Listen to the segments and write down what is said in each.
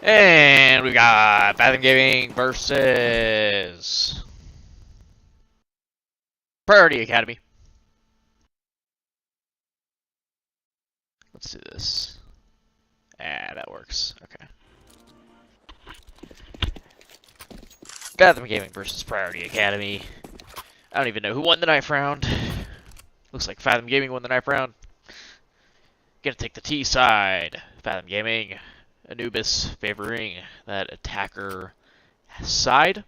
And we got Fathom Gaming versus Priority Academy. Let's do this. That works. Okay. Fathom Gaming versus Priority Academy. I don't even know who won the knife round. Looks like Fathom Gaming won the knife round. Gonna take the T side. Fathom Gaming. Anubis favoring that attacker side.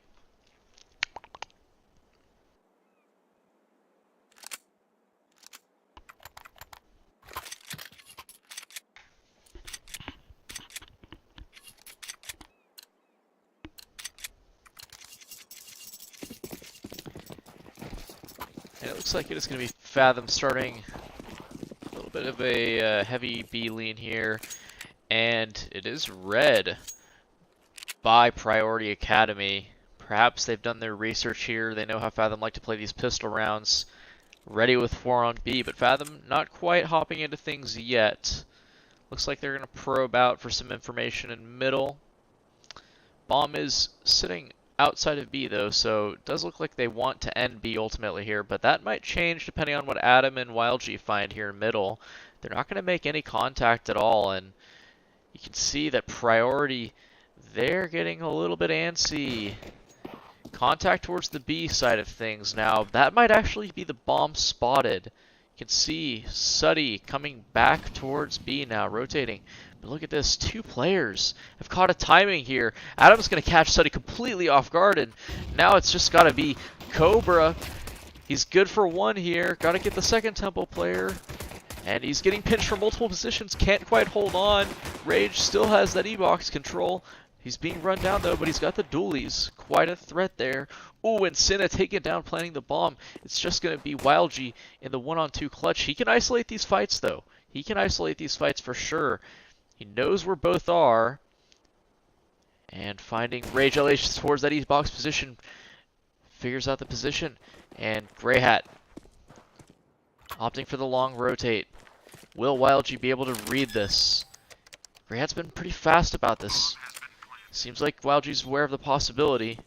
And it looks like it is going to be Fathom starting a little bit of a heavy B lean here. And it is red by Priority Academy. Perhaps they've done their research here. They know how Fathom like to play these pistol rounds. Ready with 4 on B, but Fathom not quite hopping into things yet. Looks like they're going to probe out for some information in middle. Bomb is sitting outside of B though, so it does look like they want to end B ultimately here, but that might change depending on what Adam and YLG find here in middle. They're not going to make any contact at all, and you can see that Priority, they're getting a little bit antsy. Contact towards the B side of things now. That might actually be the bomb spotted. You can see Suddy coming back towards B now, rotating. But look at this, 2 players have caught a timing here. Adam's going to catch Suddy completely off guard, and now it's just got to be Cobra. He's good for 1 here. Got to get the second tempo player. And he's getting pinched from multiple positions, can't quite hold on. Rage still has that E-box control. He's being run down though, but he's got the dualies. Quite a threat there. Ooh, and Cinna taking down, planting the bomb. It's just going to be YLG in the 1-on-2 clutch. He can isolate these fights though. He can isolate these fights for sure. He knows where both are. And finding Rage LH towards that E-box position. Figures out the position. And Grey Hat opting for the long rotate. Will YLG be able to read this? Grey Hat's been pretty fast about this. Seems like YLG's aware of the possibility.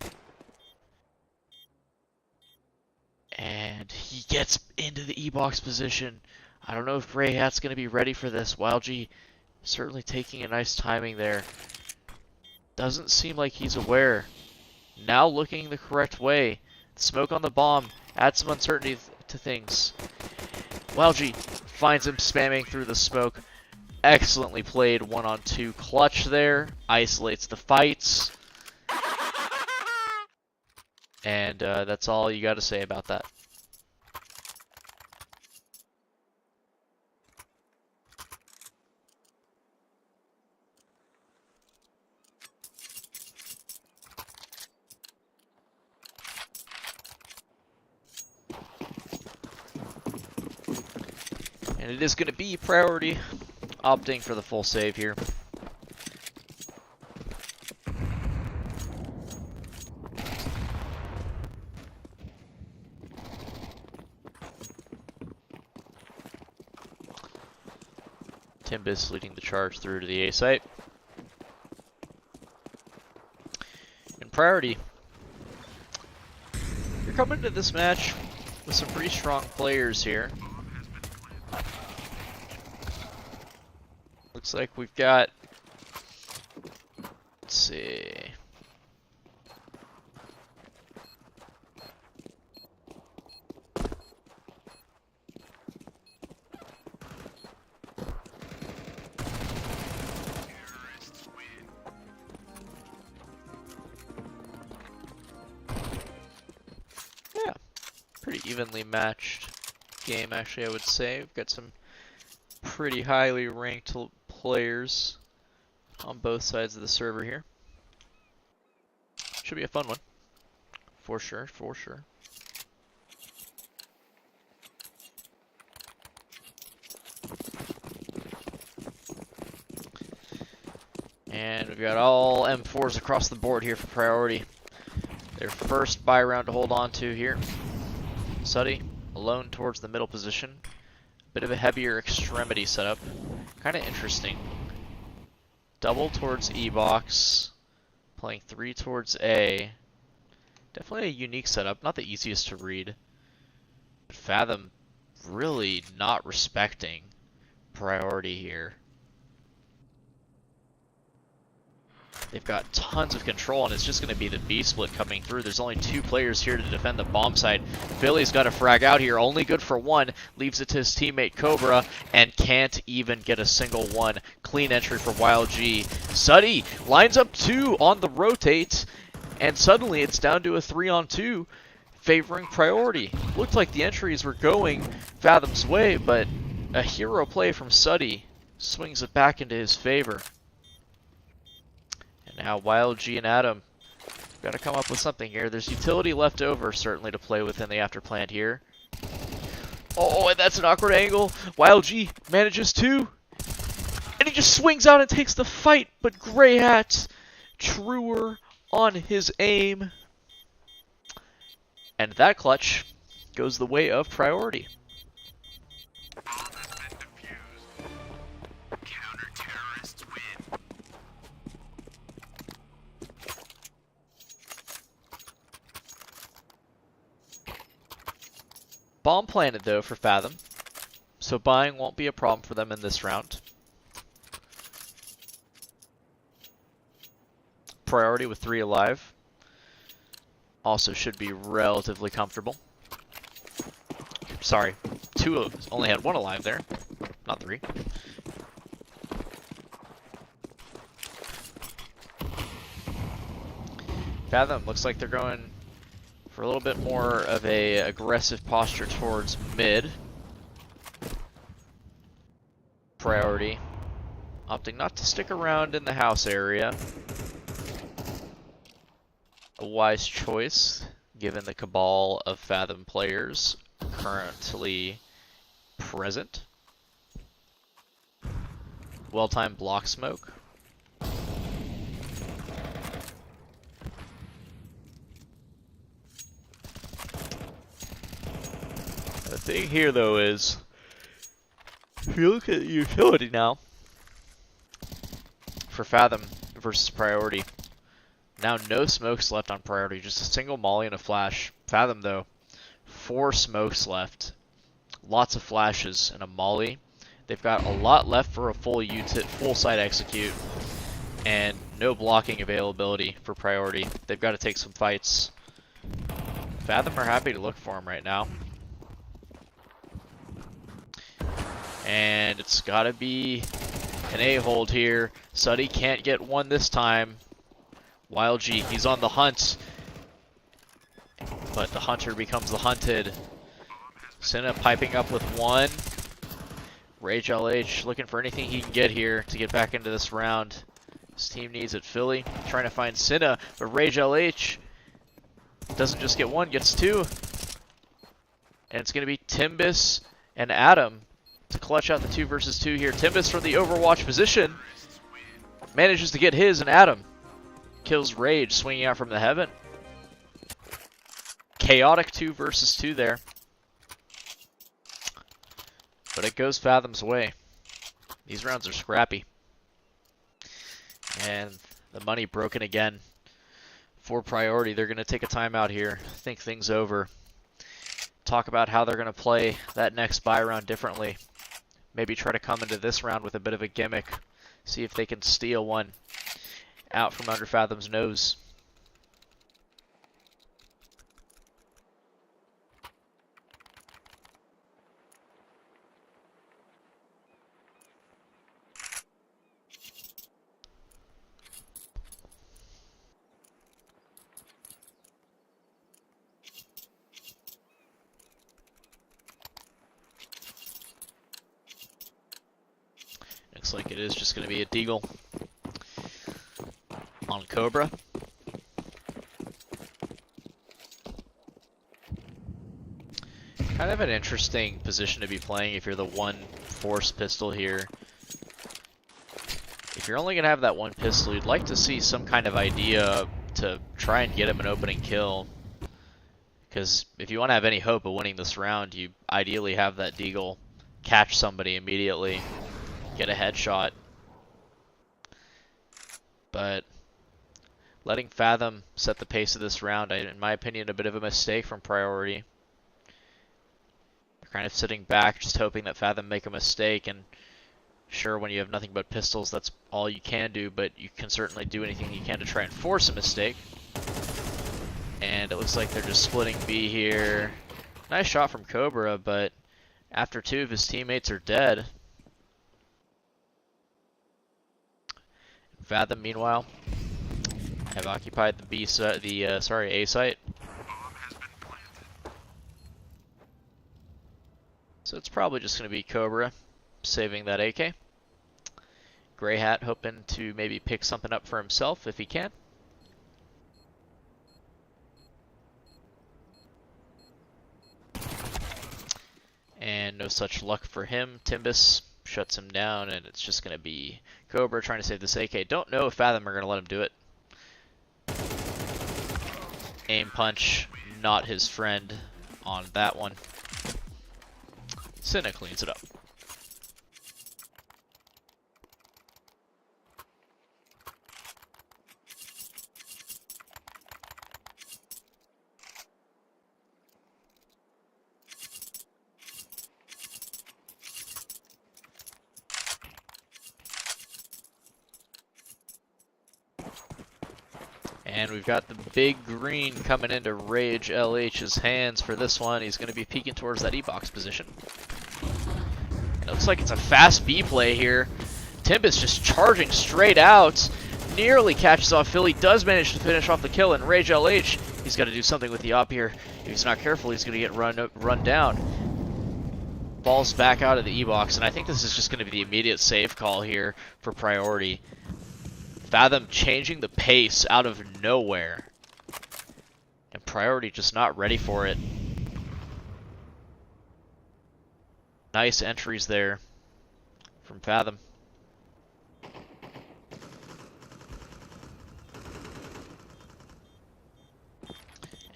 And he gets into the E-box position. I don't know if Grey Hat's going to be ready for this. YLG certainly taking a nice timing there. Doesn't seem like he's aware. Now looking the correct way. Smoke on the bomb adds some uncertainty to things. YLG finds him spamming through the smoke. Excellently played 1-on-2 clutch there. Isolates the fights. And that's all you got to say about that. And it is going to be Priority opting for the full save here. Timbus leading the charge through to the A site. And Priority, you're coming into this match with some pretty strong players here. Looks like we've got, let's see. Yeah, pretty evenly matched game actually, I would say. We've got some pretty highly ranked players on both sides of the server here. Should be a fun one. For sure, for sure. And we've got all M4s across the board here for Priority. Their first buy round to hold on to here. Suddy alone towards the middle position. Bit of a heavier extremity setup. Kind of interesting. double towards E box, playing 3 towards A. Definitely a unique setup, not the easiest to read. But Fathom really not respecting priority here. They've got tons of control, and it's just going to be the B split coming through. There's only 2 players here to defend the bomb site. Philly's got a frag out here, only good for 1. Leaves it to his teammate Cobra, and can't even get a single one. Clean entry for Wild G. Suddy lines up 2 on the rotate, and suddenly it's down to a 3-on-2, favoring priority. Looked like the entries were going Fathom's way, but a hero play from Suddy swings it back into his favor. Now Wild G and Adam got to come up with something here. There's utility left over certainly to play within the after plant here. Oh, and that's an awkward angle. Wild G manages to, and he just swings out and takes the fight. But Grey Hat truer on his aim, and that clutch goes the way of priority. Bomb planted though for Fathom, so buying won't be a problem for them in this round. Priority with 3 alive also should be relatively comfortable. Sorry, 2 only had 1 alive there, not 3. Fathom looks like they're going for a little bit more of a aggressive posture towards mid. Priority opting not to stick around in the house area. A wise choice given the cabal of Fathom players currently present. Well-timed block smoke. The thing here, though, is if you look at the utility now for Fathom versus priority, now no smokes left on priority, just a single molly and a flash. Fathom, though, 4 smokes left, lots of flashes and a molly. They've got a lot left for a full side execute, and no blocking availability for priority. They've got to take some fights. Fathom are happy to look for him right now. And it's got to be an A-hold here. Suddy can't get one this time. Wild G, he's on the hunt. But the hunter becomes the hunted. Senna piping up with 1. Rage LH looking for anything he can get here to get back into this round. His team needs it. Philly trying to find Senna, but Rage LH doesn't just get 1, gets 2. And it's going to be Timbus and Adam to clutch out the 2 versus 2 here. Timbus from the Overwatch position manages to get his, and Adam kills Rage, swinging out from the heaven. Chaotic 2 versus 2 there. But it goes Fathom's way. These rounds are scrappy. And the money broken again for priority. They're going to take a timeout here, think things over, talk about how they're going to play that next buy round differently. Maybe try to come into this round with a bit of a gimmick. See if they can steal one out from under Fathom's nose. Looks like it is just going to be a deagle on Cobra. Kind of an interesting position to be playing if you're the one force pistol here. If you're only going to have that one pistol, you'd like to see some kind of idea to try and get him an opening kill. Because if you want to have any hope of winning this round, you ideally have that deagle catch somebody immediately, get a headshot. but letting Fathom set the pace of this round, in my opinion, a bit of a mistake from Priority. They're kind of sitting back, just hoping that Fathom make a mistake, and sure, when you have nothing but pistols, that's all you can do, but you can certainly do anything you can to try and force a mistake. And it looks like they're just splitting B here. Nice shot from Cobra, but after two of his teammates are dead. Fathom, meanwhile, have occupied the B site, A site. So it's probably just going to be Cobra saving that AK. Grey Hat hoping to maybe pick something up for himself if he can. And no such luck for him. Timbus shuts him down, and it's just going to be Cobra trying to save this AK. Don't know if Fathom are going to let him do it. Aim punch, not his friend on that one. Senna cleans it up. And we've got the big green coming into Rage LH's hands for this one. He's going to be peeking towards that E-box position. It looks like it's a fast B play here. Timbus just charging straight out. Nearly catches off Philly. Does manage to finish off the kill. And Rage LH, he's got to do something with the op here. If he's not careful, he's going to get run down. Falls back out of the E-box. And I think this is just going to be the immediate save call here for Priority. Fathom changing the pace out of nowhere. And Priority just not ready for it. Nice entries there from Fathom.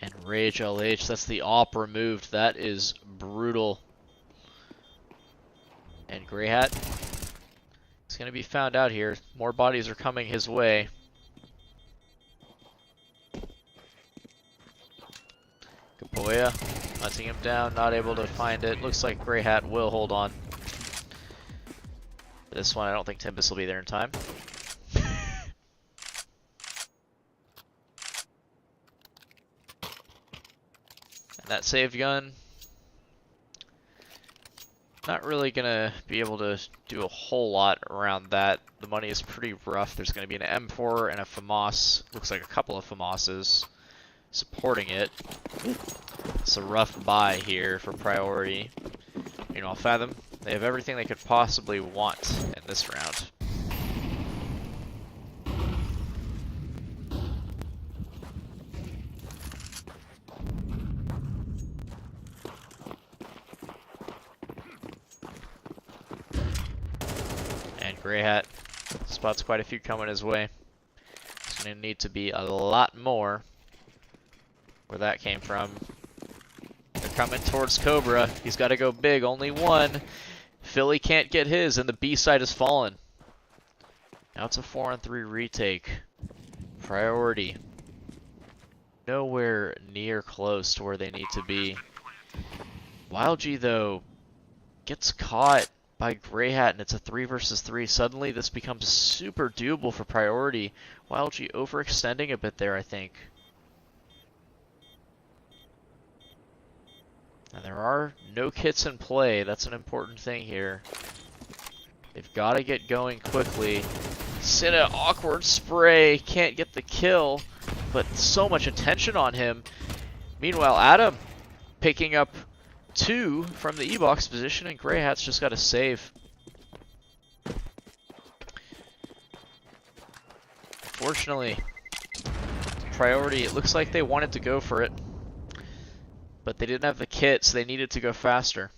And Rage LH, that's the op removed. That is brutal. And Grey Hat, he's going to be found out here. More bodies are coming his way. Kapoya hunting him down, not able to find it. Looks like Grey Hat will hold on. This one, I don't think Timbus will be there in time. And that saved gun, not really gonna be able to do a whole lot around that. The money is pretty rough. There's gonna be an M4 and a FAMAS. Looks like a couple of FAMASes supporting it. It's a rough buy here for Priority. Meanwhile, Fathom, they have everything they could possibly want in this round. And Grey Hat spots quite a few coming his way. It's going to need to be a lot more where that came from. They're coming towards Cobra. He's got to go big. Only one. Philly can't get his, and the B side has fallen. Now it's a 4-on-3 retake. Priority nowhere near close to where they need to be. Wild G, though, gets caught by Grey Hat, and it's a 3 versus 3. Suddenly, this becomes super doable for Priority. Wild G overextending a bit there, I think. And there are no kits in play. That's an important thing here. They've got to get going quickly. Senna, awkward spray. Can't get the kill, but so much attention on him. Meanwhile, Adam picking up 2 from the E-box position, and Grey Hat's just got to save. Fortunately, Priority, it looks like they wanted to go for it, but they didn't have the kit, so they needed to go faster.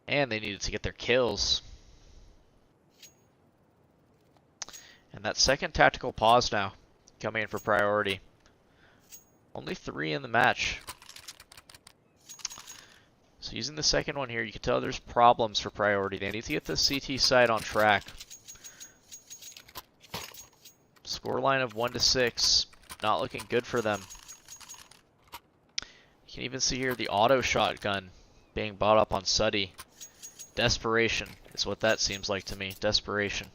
And they needed to get their kills. And that second tactical pause now coming in for Priority. Only 3 in the match. So using the second one here, you can tell there's problems for Priority. They need to get the CT side on track. Scoreline of 1-6. Not looking good for them. You can even see here the auto shotgun being bought up on Suddy. Desperation is what that seems like to me. Desperation.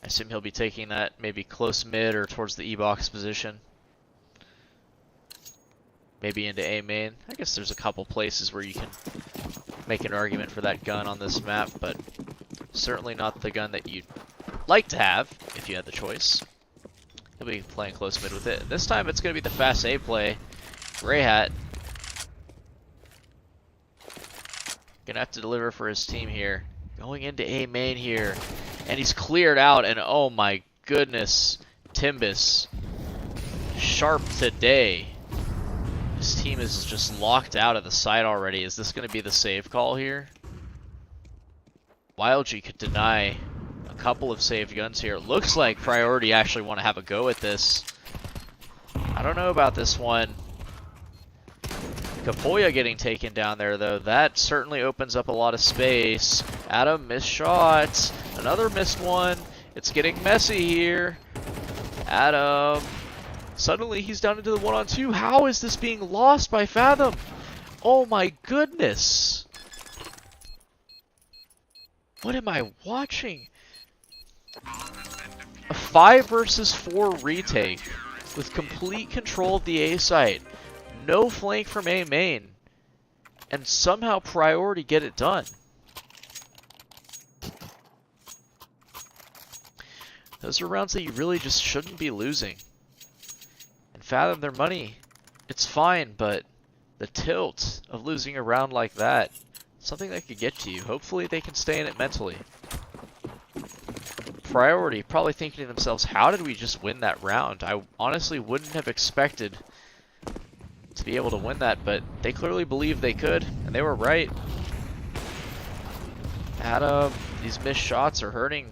I assume he'll be taking that maybe close mid or towards the E-box position. Maybe into A main. I guess there's a couple places where you can make an argument for that gun on this map, but certainly not the gun that you'd like to have if you had the choice. He'll be playing close mid with it. And this time it's going to be the fast A play. Grey Hat gonna have to deliver for his team here. Going into A main here. And he's cleared out, and oh my goodness, Timbus. Sharp today. His team is just locked out of the site already. Is this going to be the save call here? YLG could deny a couple of saved guns here. It looks like Priority actually want to have a go at this. I don't know about this one. Kapoya getting taken down there, though. That certainly opens up a lot of space. Adam missed shots. Another missed one. It's getting messy here. Adam. Suddenly he's down into the 1-on-2. How is this being lost by Fathom? Oh my goodness. What am I watching? A 5 versus 4 retake with complete control of the A site. No flank from A main. And somehow Priority get it done. Those are rounds that you really just shouldn't be losing. And Fathom their money. It's fine, but the tilt of losing a round like that, something that could get to you. Hopefully they can stay in it mentally. Priority probably thinking to themselves, how did we just win that round? I honestly wouldn't have expected to be able to win that, but they clearly believed they could, and they were right. Adam, these missed shots are hurting.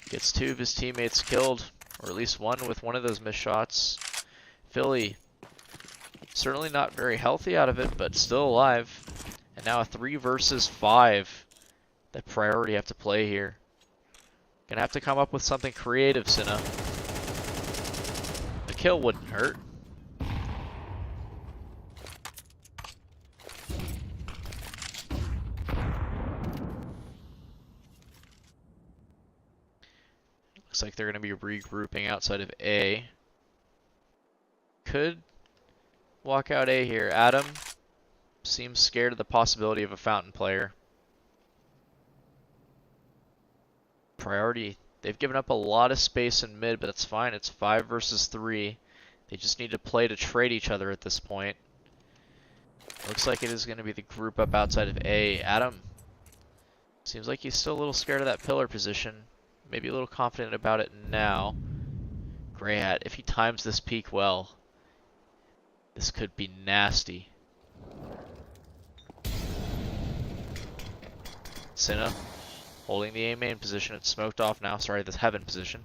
Gets 2 of his teammates killed, or at least one with one of those missed shots. Philly, certainly not very healthy out of it, but still alive. And now a 3 versus 5 that Priority have to play here. Gonna have to come up with something creative, Cinna. A kill wouldn't hurt. Looks like they're going to be regrouping outside of A. Could walk out A here. Adam seems scared of the possibility of a fountain player. Priority, they've given up a lot of space in mid, but that's fine. It's 5 versus 3. They just need to play to trade each other at this point. Looks like it is going to be the group up outside of A. Adam seems like he's still a little scared of that pillar position. Maybe a little confident about it now. Grey Hat, if he times this peak well, this could be nasty. Cinna holding the A main position. It's smoked off now. Sorry, this heaven position.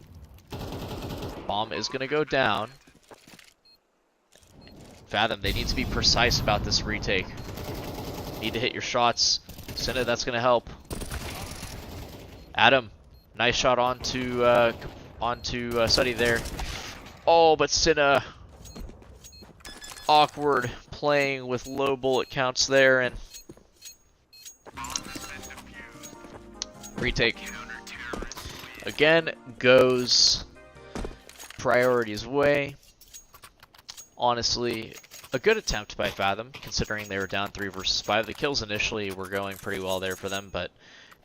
Bomb is going to go down. Fathom, they need to be precise about this retake. Need to hit your shots. Cinna, that's going to help. Adam, nice shot onto Suddy there. Oh, but Cinna, awkward playing with low bullet counts there, and retake again goes Priority's way. Honestly, a good attempt by Fathom, considering they were down 3 versus 5. The kills initially were going pretty well there for them, but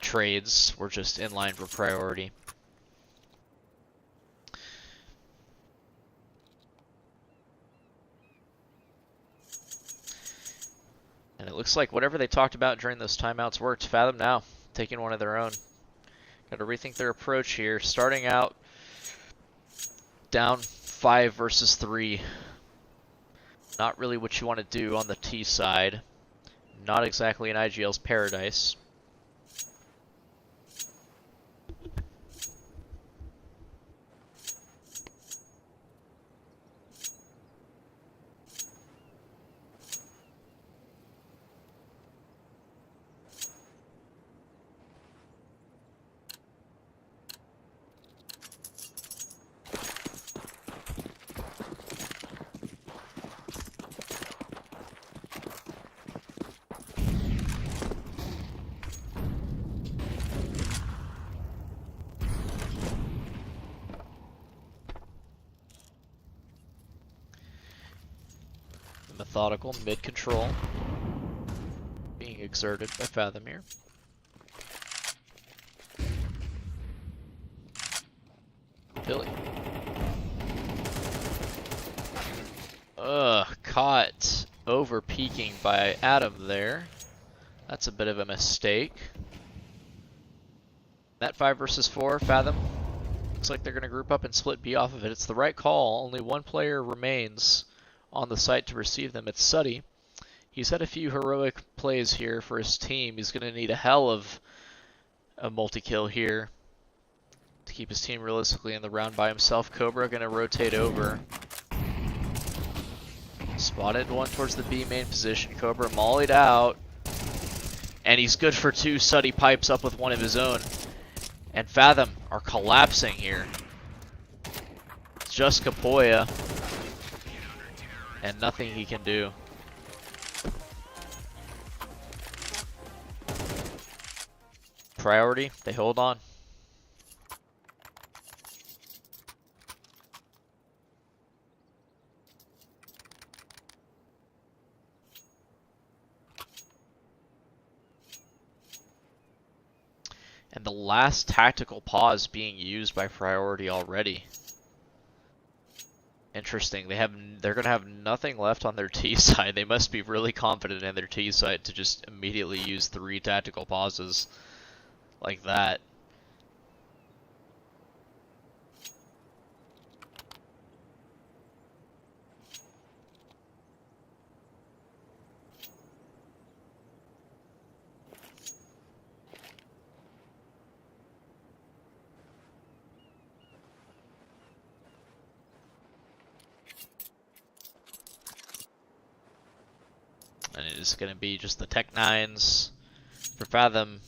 trades were just in line for Priority. And it looks like whatever they talked about during those timeouts worked. Fathom now taking one of their own. Got to rethink their approach here. Starting out down 5 versus 3. Not really what you want to do on the T side. Not exactly in IGL's paradise. methodical mid-control being exerted by Fathom here. Billy. Caught over peeking by Adam there. That's a bit of a mistake. That 5 versus 4, Fathom. Looks like they're going to group up and split B off of it. It's the right call. Only one player remains on the site to receive them. It's Suddy. He's had a few heroic plays here for his team. He's going to need a hell of a multi-kill here to keep his team realistically in the round by himself. Cobra going to rotate over. Spotted one towards the B main position. Cobra mollied out. And he's good for 2. Suddy pipes up with one of his own. And Fathom are collapsing here. It's just Kapoya. And nothing he can do. Priority, they hold on. And the last tactical pause being used by Priority already. Interesting. They're gonna have nothing left on their T side. They must be really confident in their T side to just immediately use 3 tactical pauses like that. And it is going to be just the Tech 9s for Fathom.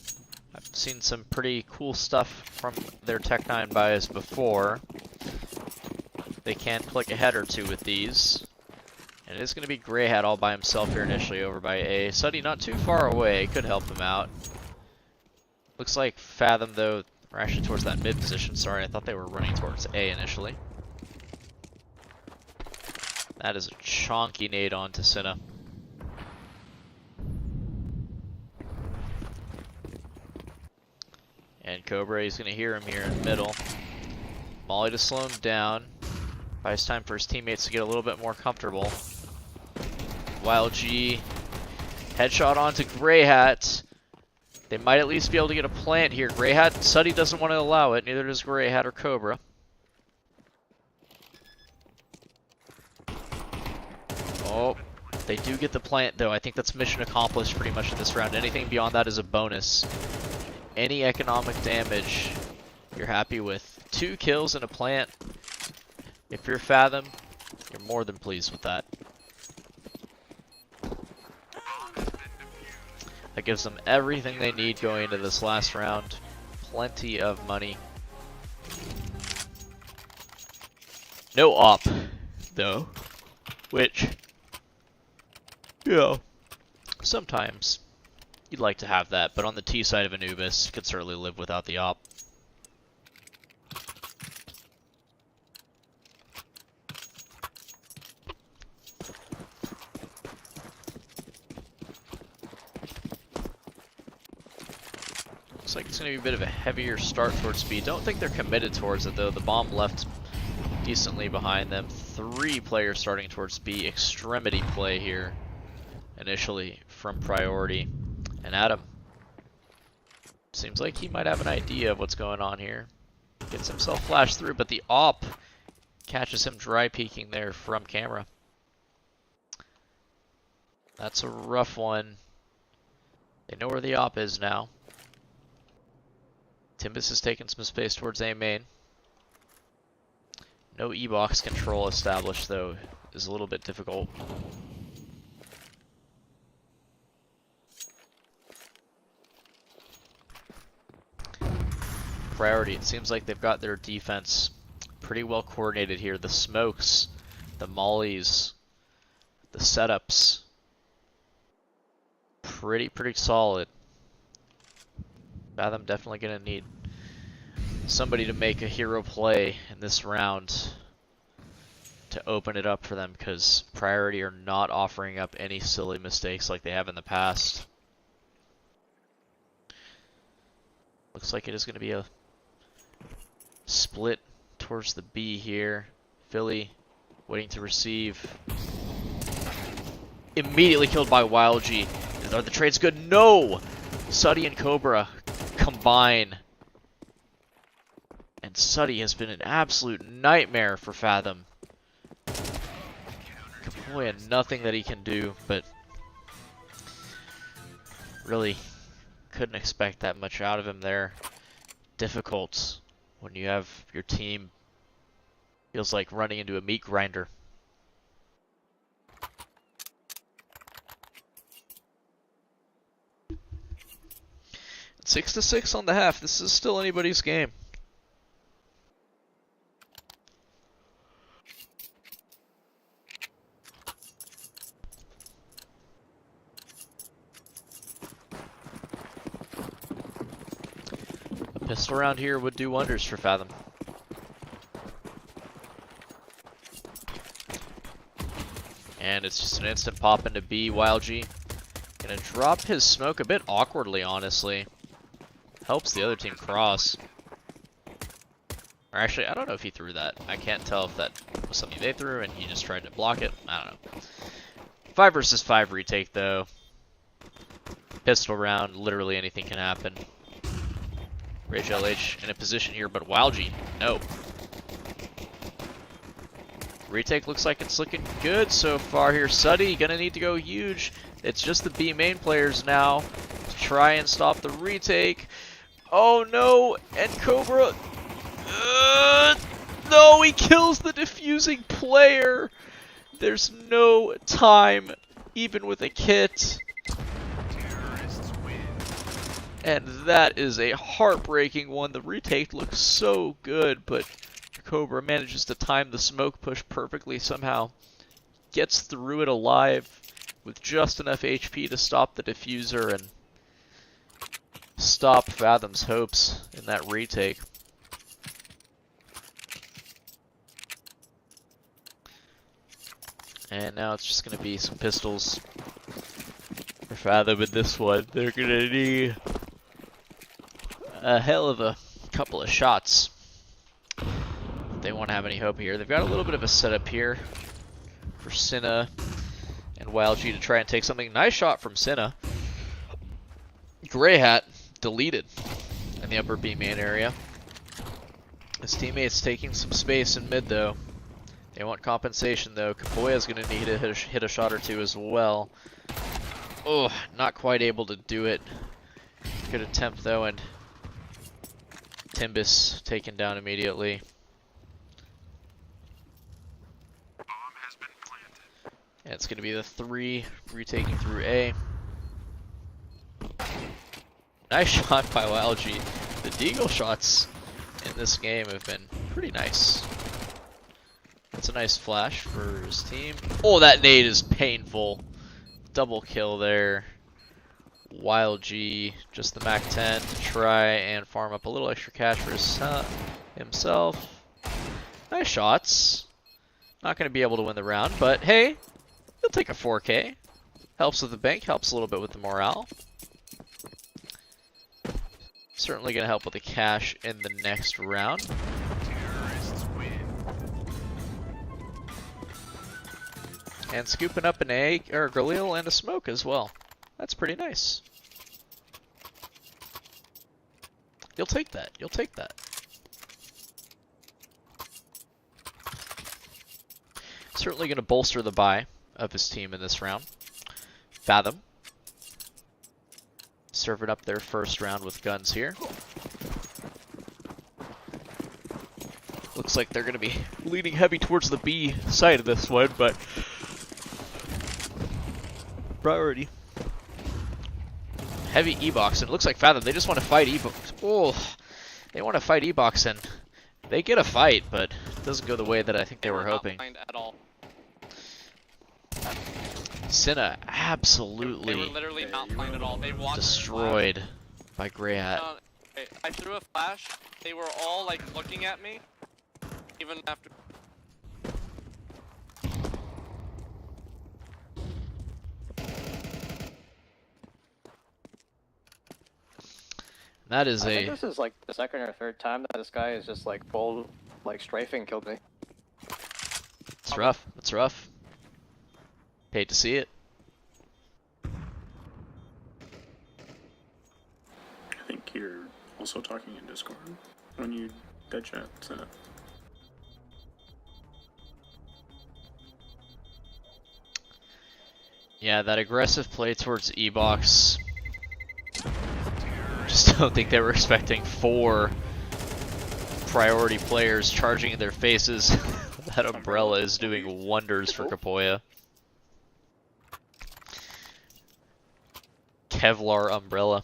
I've seen some pretty cool stuff from their Tech 9 buys before. They can click a head or two with these. And it is going to be Grey Hat all by himself here initially over by A. Suddy not too far away, could help him out. Looks like Fathom though, are actually towards that mid position. Sorry, I thought they were running towards A initially. That is a chonky nade onto Cinna. And Cobra, he's going to hear him here in the middle. Molly to slow him down. Buys time for his teammates to get a little bit more comfortable. Wild G. Headshot onto Grey Hat. They might at least be able to get a plant here. Grey Hat, Suddy doesn't want to allow it. Neither does Grey Hat or Cobra. Oh, they do get the plant though. I think that's mission accomplished pretty much in this round. Anything beyond that is a bonus. Any economic damage you're happy with. 2 kills and a plant. If you're Fathom, you're more than pleased with that. That gives them everything they need going into this last round. Plenty of money. No op, though. Which, you know, sometimes you'd like to have that, but on the T side of Anubis, you could certainly live without the op. Looks like it's going to be a bit of a heavier start towards speed. Don't think they're committed towards it, though. The bomb left decently behind them. 3 players starting towards B. Extremity play here, initially, from Priority. And Adam seems like he might have an idea of what's going on here. Gets himself flashed through, but the op catches him dry peeking there from camera. That's a rough one. They know where the op is now. Timbus has taken some space towards A main. No E-box control established though, is a little bit difficult. Priority, it seems like they've got their defense pretty well coordinated here. The smokes, the mollies, the setups, pretty solid. Fathom definitely gonna need somebody to make a hero play in this round. to open it up for them, because Priority are not offering up any silly mistakes like they have in the past. Looks like it is going to be a split towards the B here. Philly waiting to receive. Immediately killed by YLG. Are the trades good? No! Suddy and Cobra combine. And Suddy has been an absolute nightmare for Fathom. Kapoya, nothing that he can do, but really couldn't expect that much out of him there. Difficult when you have your team feels like running into a meat grinder. 6-6 on the half. This is still anybody's game. A pistol round here would do wonders for Fathom. And it's just an instant pop into B. YLG gonna drop his smoke a bit awkwardly, honestly. Helps the other team cross. Or actually, I don't know if he threw that. I can't tell if that was something they threw and he just tried to block it. I don't know. 5 versus 5 retake, though. Pistol round, literally anything can happen. Rage LH in a position here, but YLG, no. Retake looks like it's looking good so far here. Suddy gonna need to go huge. It's just the B main players now to try and stop the retake. Oh no, and Cobra. No, he kills the diffusing player. There's no time, even with a kit. And that is a heartbreaking one. The retake looks so good, but Cobra manages to time the smoke push perfectly somehow. Gets through it alive with just enough HP to stop the diffuser and stop Fathom's hopes in that retake. And now it's just going to be some pistols for Fathom in this one. They're going to need a hell of a couple of shots if they want to have any hope here. They've got a little bit of a setup here for Cinna and YLG to try and take something. Nice shot from Cinna. Gray Hat deleted in the upper B main area. His teammates taking some space in mid though. They want compensation though. Kapoya's going to need to hit a shot or two as well. Oh, not quite able to do it. Good attempt though, and Timbus taken down immediately. And it's going to be the 3 retaking through A. Nice shot by YLG. The deagle shots in this game have been pretty nice. That's a nice flash for his team. Oh, that nade is painful. Double kill there. YLG, just the Mac 10 to try and farm up a little extra cash for himself. Nice shots. Not going to be able to win the round, but hey, he'll take a 4K. Helps with the bank, helps a little bit with the morale. Certainly going to help with the cash in the next round. And scooping up an egg, or a Galil and a smoke as well. That's pretty nice. You'll take that. You'll take that. Certainly going to bolster the buy of his team in this round. Fathom serving up their first round with guns here. Looks like they're going to be leaning heavy towards the B side of this one, but priority. Heavy E-Box, and it looks like Fathom, they just want to fight E-Box. Oh, they want to fight E-Box, and they get a fight, but it doesn't go the way that I think they were hoping. At all. Cinna absolutely They were literally not playing at all. They watched destroyed by Grey Hat. I threw a flash. They were all like looking at me, even after. That is I think a this is like the second or third time that this guy is just like full, like strafing killed me. it's rough. It's rough. Hate to see it. I think you're also talking in Discord when you dead chat. So. Yeah, that aggressive play towards E-Box. Just don't think they were expecting 4 priority players charging in their faces. That umbrella is doing wonders for Kapoya. Kevlar umbrella.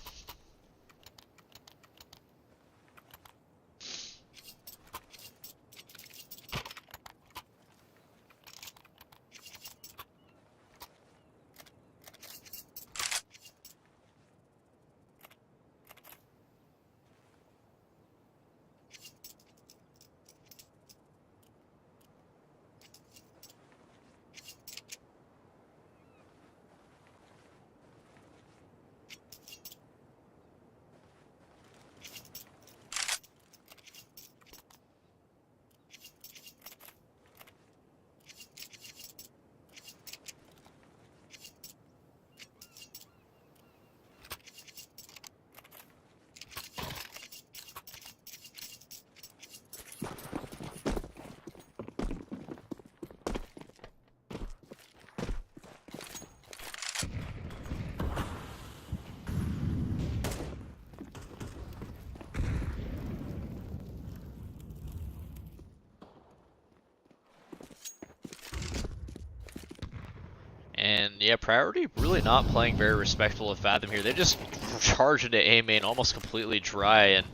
And yeah, Priority really not playing very respectful of Fathom here. They just charge into A main almost completely dry, and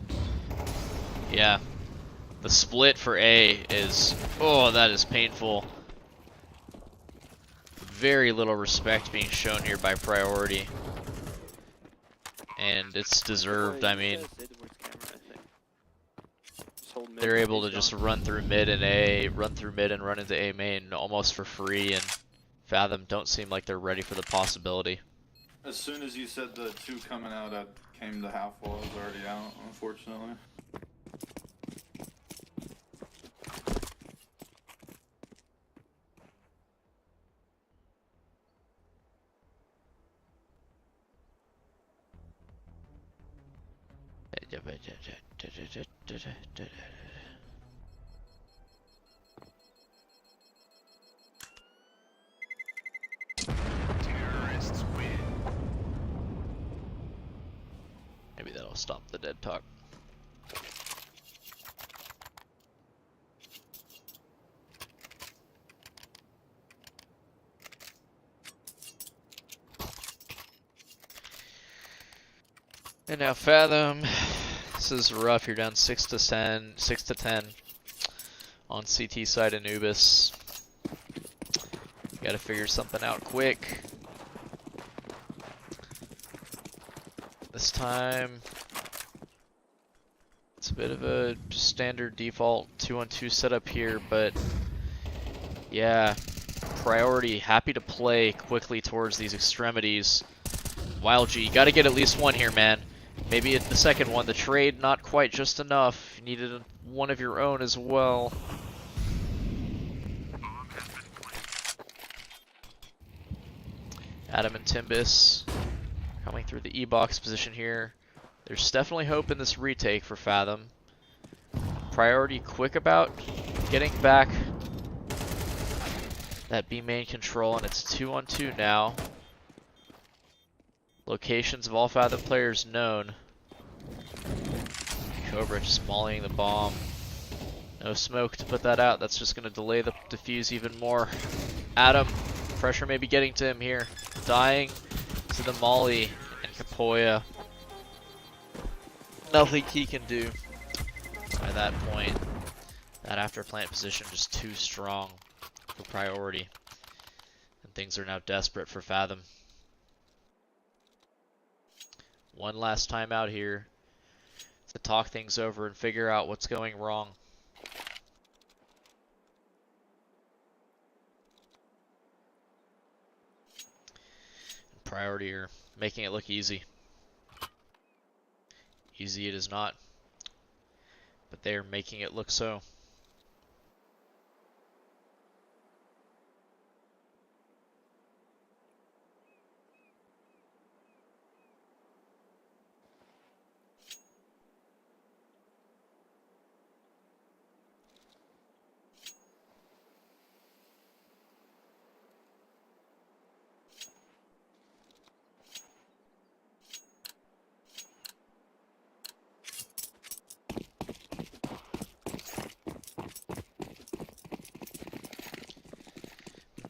yeah, the split for A is, oh, that is painful. Very little respect being shown here by Priority. And it's deserved, I mean. They're able to just run through mid and A, run through mid and run into A main almost for free, and Fathom don't seem like they're ready for the possibility. As soon as you said the 2 coming out, I came to half wall. I was already out, unfortunately. Maybe that'll stop the dead talk. And now Fathom, this is rough. You're down 6 to 10 on CT side Anubis. Gotta figure something out quick. This time, it's a bit of a standard default 2-on-2 setup here, but yeah, Priority happy to play quickly towards these extremities. Wild G, you gotta get at least one here, man. Maybe the second one, the trade not quite just enough. You needed one of your own as well. Adam and Timbus coming through the E-box position here. There's definitely hope in this retake for Fathom. Priority quick about getting back that B main control, and it's 2-on-2 now. Locations of all Fathom players known. Cobra just volleying the bomb. No smoke to put that out. That's just going to delay the defuse even more. Adam, pressure may be getting to him here. Dying to the molly, and Kapoya. Nothing he can do by that point. That after plant position just too strong for Priority. And things are now desperate for Fathom. One last time out here to talk things over and figure out what's going wrong. And Priority are making it look easy. easy it is not. But they are making it look so.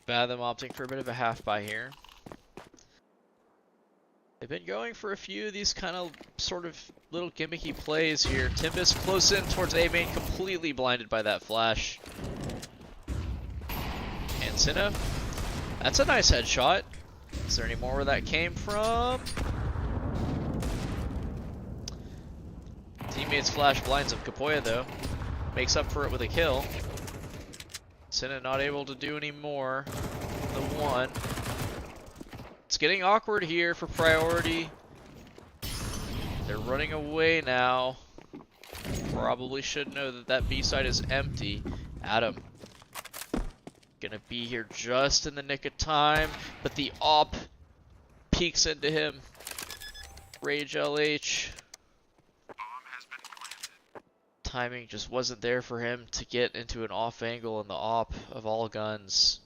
Fathom opting for a bit of a half buy here. They've been going for a few of these kind of sort of little gimmicky plays here. Timbus close in towards A main, completely blinded by that flash. And Cinna, that's a nice headshot. Is there any more where that came from? Teammates flash blinds him. Kapoya though makes up for it with a kill. Cinna not able to do any more. The one. It's getting awkward here for priority. They're running away now. Probably should know that that B side is empty. Adam gonna be here just in the nick of time, but the op peeks into him. Rage LH. Timing just wasn't there for him to get into an off angle in the op of all guns.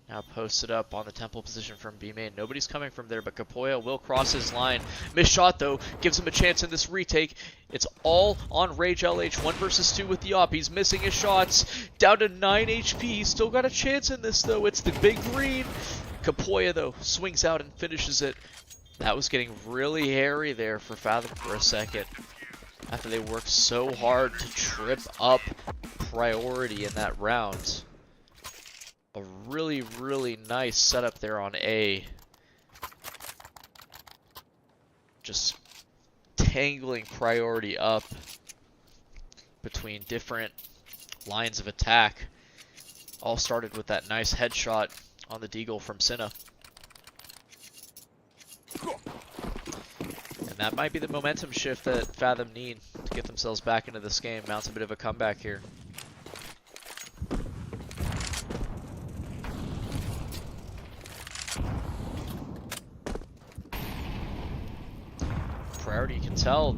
Now posted up on the temple position from B main. Nobody's coming from there, but Kapoya will cross his line. Missed shot though, gives him a chance in this retake. It's all on Rage LH, 1 versus 2 with the op. He's missing his shots, down to 9 HP. He's still got a chance in this though. It's the big green. Kapoya though swings out and finishes it. That was getting really hairy there for Fathom for a second. After they worked so hard to trip up priority in that round. A really, really nice setup there on A. Just tangling priority up between different lines of attack. All started with that nice headshot on the deagle from Cinna. And that might be the momentum shift that Fathom need to get themselves back into this game. Mounts a bit of a comeback here. Priority, you can tell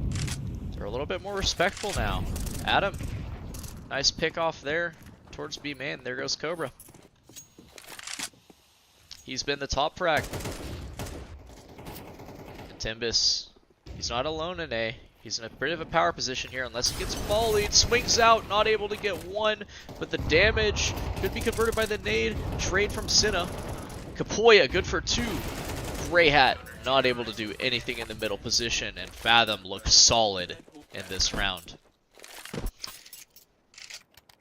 they're a little bit more respectful now. Adam, nice pick off there towards B main. There goes Cobra. He's been the top frag. Timbus, he's not alone in A. He's in a bit of a power position here unless he gets volleyed. Swings out, not able to get one, but the damage could be converted by the nade. Trade from Cinna. Kapoya, good for 2. Gray Hat, not able to do anything in the middle position, and Fathom looks solid in this round.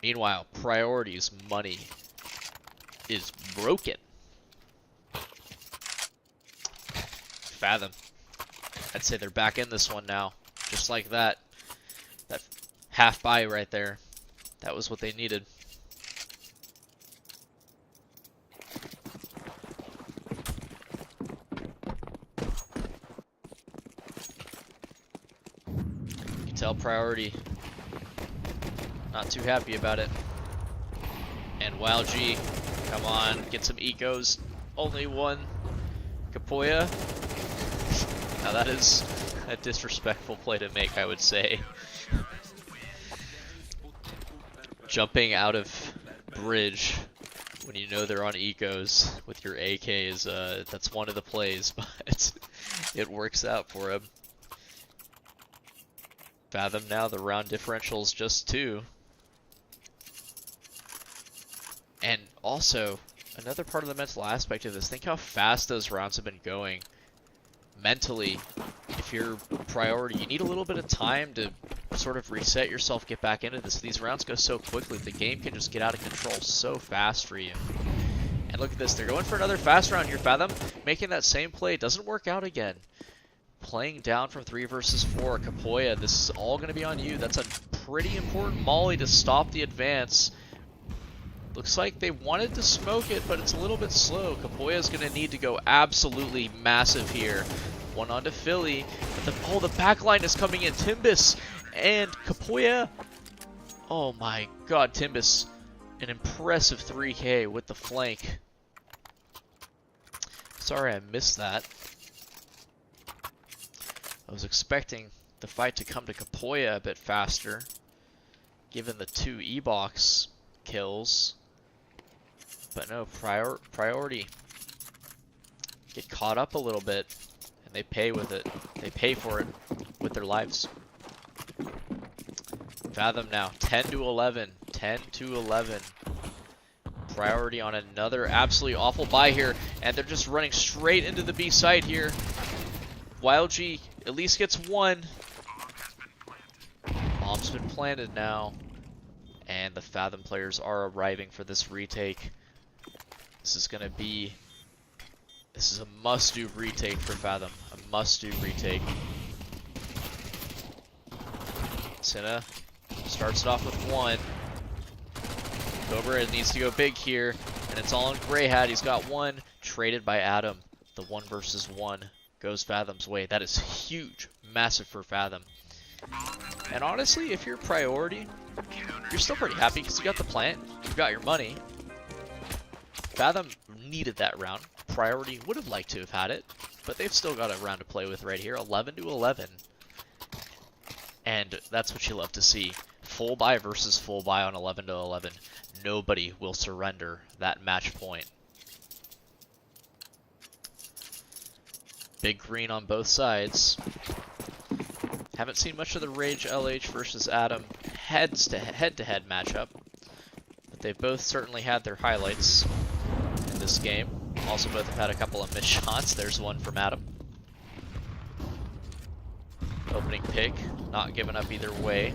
Meanwhile, Priority's money is broken. Fathom, I'd say they're back in this one now. Just like that. That half buy right there. That was what they needed. You can tell Priority not too happy about it. And Wild G, come on, get some ecos. Only one. Kapoya. Now that is a disrespectful play to make, I would say. Jumping out of bridge when you know they're on ecos with your AK is that's one of the plays, but it works out for him. Fathom now, the round differential is just 2. And also, another part of the mental aspect of this, think how fast those rounds have been going. Mentally, if you're Priority, you need a little bit of time to sort of reset yourself, get back into this. These rounds go so quickly, the game can just get out of control so fast for you. And look at this, they're going for another fast round here. Fathom making that same play, doesn't work out again. Playing down from 3 versus 4, Kapoya, this is all going to be on you. That's a pretty important molly to stop the advance. Looks like they wanted to smoke it, but it's a little bit slow. Kapoya's going to need to go absolutely massive here. One onto Philly. But the back line is coming in. Timbus and Kapoya. Oh my god, Timbus. An impressive 3K with the flank. Sorry I missed that. I was expecting the fight to come to Kapoya a bit faster, given the 2 E-box kills. But no, priority. Get caught up a little bit, and they pay with it. They pay for it with their lives. Fathom now, 10 to 11. 10 to 11. Priority on another absolutely awful buy here, and they're just running straight into the B site here. YLG at least gets one. Bomb's been planted now, and the Fathom players are arriving for this retake. This is a must-do retake for Fathom. A must-do retake. Senna starts it off with one. Cobra needs to go big here, and it's all on Grey Hat. He's got one, traded by Adam. The 1 versus 1 goes Fathom's way. That is huge, massive for Fathom. And honestly, if you're priority, you're still pretty happy because you got the plant, you got your money. Fathom needed that round. Priority would have liked to have had it, but they've still got a round to play with right here. 11 to 11. And that's what you love to see. Full buy versus full buy on 11 to 11. Nobody will surrender that match point. Big green on both sides. Haven't seen much of the Rage LH versus Adam head-to-head matchup, but they've both certainly had their highlights in this game. Also both have had a couple of missed shots. There's one from Adam. Opening pick, not giving up either way.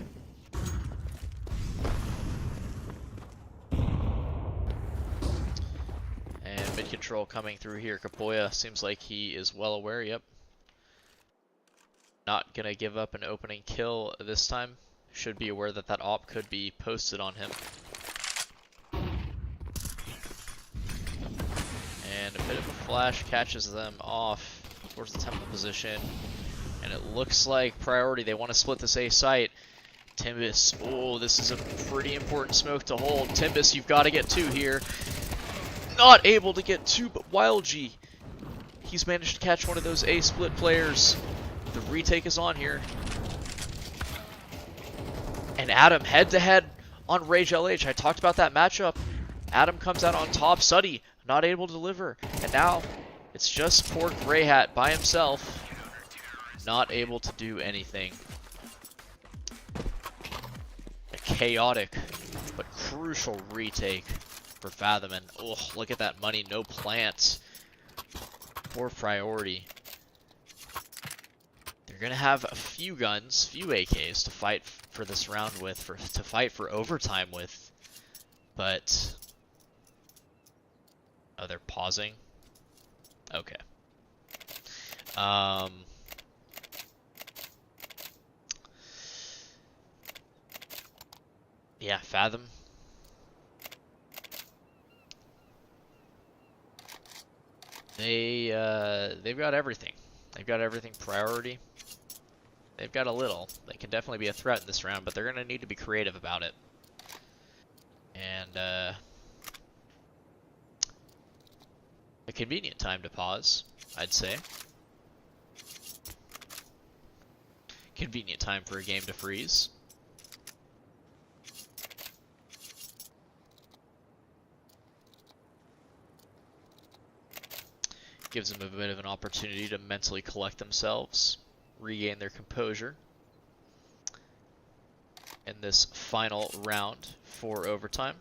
And mid control coming through here. Kapoya seems like he is well aware, yep. Not gonna give up an opening kill this time. Should be aware that that op could be posted on him. And a bit of a flash catches them off towards the temple position. And it looks like priority, they want to split this A site. Timbus, oh, this is a pretty important smoke to hold. Timbus, you've got to get 2 here. Not able to get 2, but YLG, he's managed to catch one of those A split players. The retake is on here. And Adam head-to-head on Rage LH. I talked about that matchup. Adam comes out on top. Suddy not able to deliver. And now it's just poor Grey Hat by himself. Not able to do anything. A chaotic but crucial retake for Fathom. And oh, look at that money. No plants. Poor priority. They're going to have a few guns, few AKs to fight for this round with, to fight for overtime with. But oh, they're pausing. Okay. Yeah, Fathom. They've got everything. They've got everything priority. They've got a little. They can definitely be a threat in this round, but they're going to need to be creative about it. And a convenient time to pause, I'd say. Convenient time for a game to freeze. Gives them a bit of an opportunity to mentally collect themselves, regain their composure in this final round for overtime.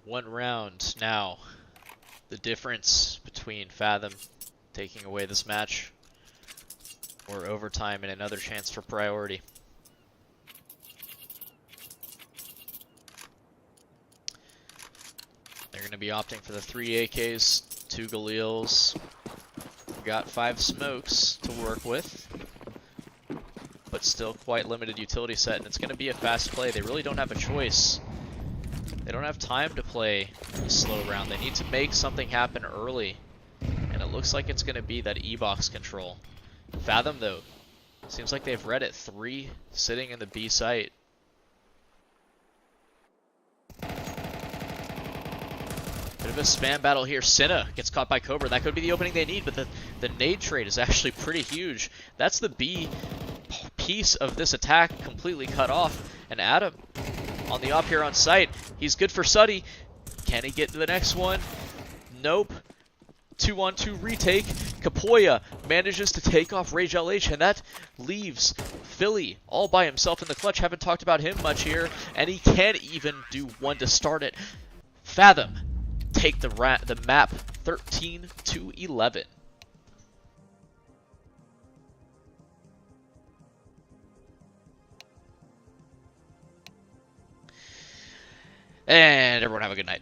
One round now. The difference between Fathom taking away this match. Or overtime and another chance for priority. They're going to be opting for the 3 AKs, 2 Galils. We've got 5 smokes to work with. But still quite limited utility set, and it's going to be a fast play. They really don't have a choice. They don't have time to play a slow round. They need to make something happen early. And it looks like it's going to be that E-box control. Fathom, though, seems like they've read it. 3 sitting in the B site. Bit of a spam battle here. Senna gets caught by Cobra. That could be the opening they need, but the nade trade is actually pretty huge. That's the B piece of this attack completely cut off. And Adam on the op here on site. He's good for Suddy. Can he get to the next one? Nope. 2-on-2 retake. Kapoya manages to take off Rage LH, and that leaves Philly all by himself in the clutch. Haven't talked about him much here, and he can't even do one to start it. Fathom take the map 13-11. And everyone have a good night.